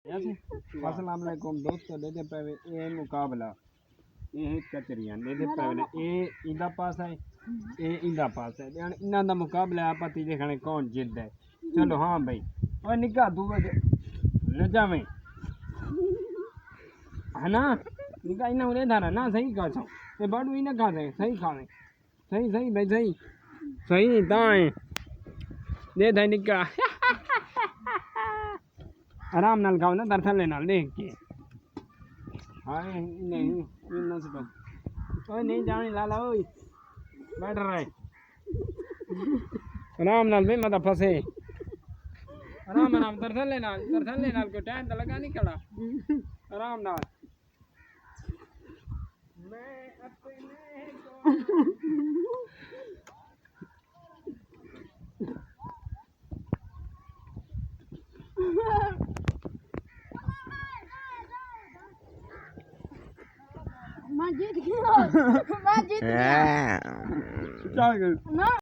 अस्सलाम वालेकुम दोस्तों देते पे ये मुकाबला ये कचरियां देते पे ये इंदा पास है ये इंदा पास है यानी इन्हां दा मुकाबला आप पति देखने कौन जीतदा है। चलो हाँ भाई और निकाह तू न जावे है ना निकाह इन्हां उरे धारा ना सही कह छो ये बाडू ही ना खा दे सही खावे सही सही भाई सही सही दाएं दे दे निकाह आराम नाल खाओ ना दरअसल नाल देख के हाँ नहीं ना सुनो ओए नहीं जाने लाला ओए बैठ रहा है आराम नाल में मत फंसे आराम आराम दरअसल नाल को टाइम तो लगा नहीं खड़ा आराम नाल मैं अपने मैं जीत गया। क्या